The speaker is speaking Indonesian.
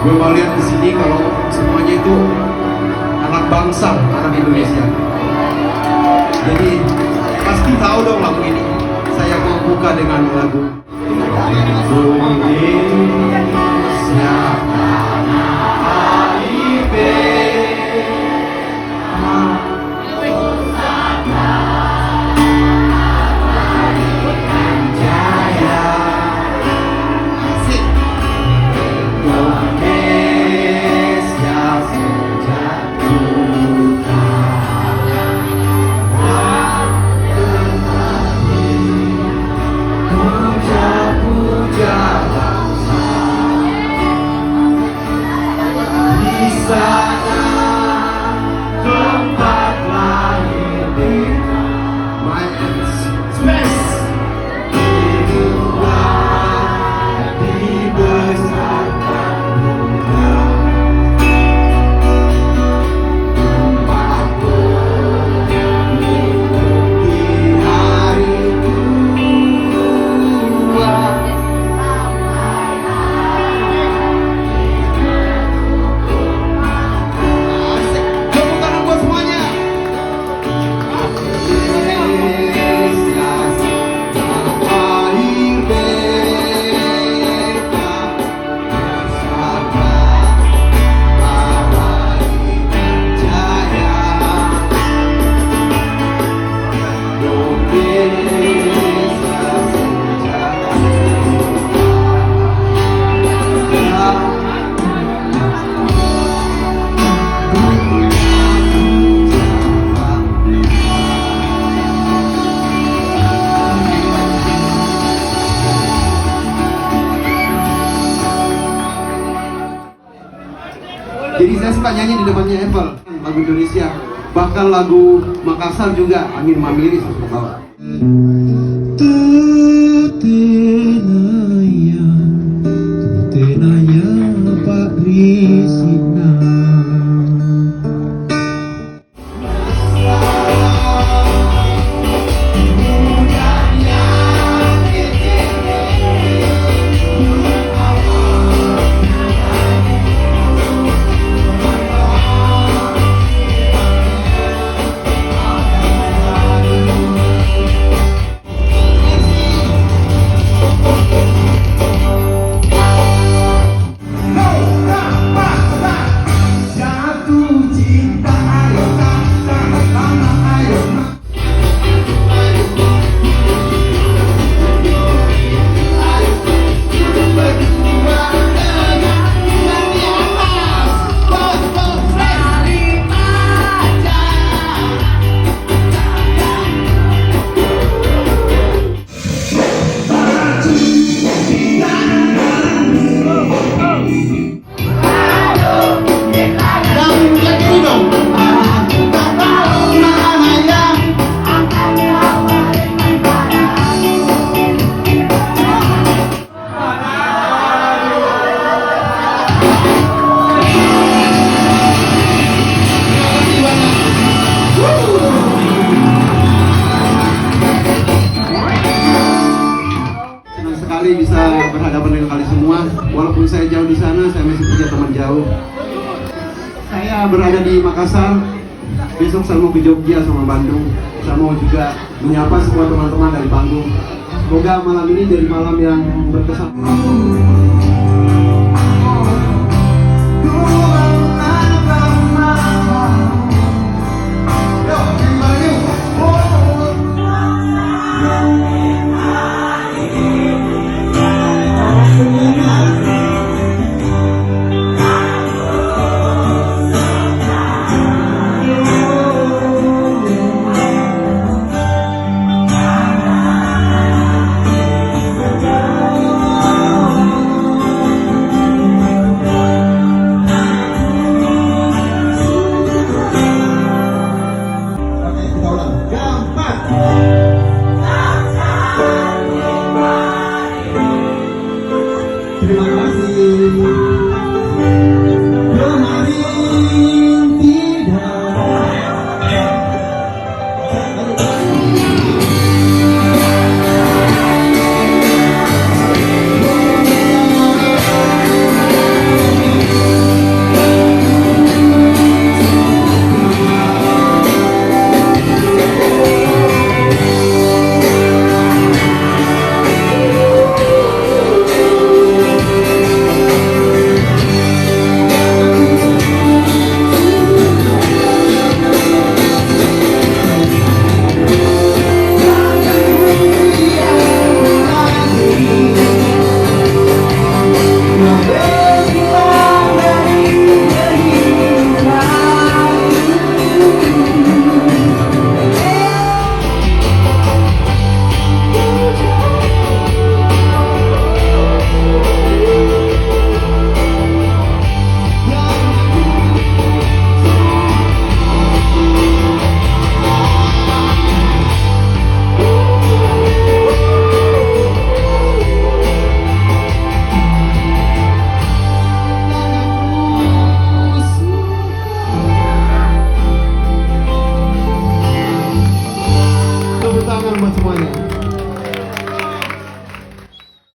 Gue mau lihat di sini kalau semuanya itu anak bangsa, anak Indonesia. Jadi pasti tahu dong lagu ini. Saya mau buka dengan lagu Indonesia tanah jaya. Asik. Indonesia sejak puja-puja bangsa di sana tempat lahir kita. My space dibuat dibesarkan bunga tempat mengikuti hari tua. Tepuk tangan buat semuanya. Indonesia lahir beta bersama abadi jaya. Indonesia Jadi saya suka nyanyi di depannya Apple, lagu Indonesia, bahkan lagu Makassar juga, Angin Mamiri saya suka bawa. Tutenaya, tutenaya Pak Risina. Bisa berhadapan dengan kalian semua. Walaupun saya jauh di sana, saya masih punya teman jauh. Saya berada di Makassar. Besok saya mau ke Jogja sama Bandung. Saya mau juga menyapa semua teman-teman dari Bandung. Semoga malam ini jadi malam yang berkesan. semuanya.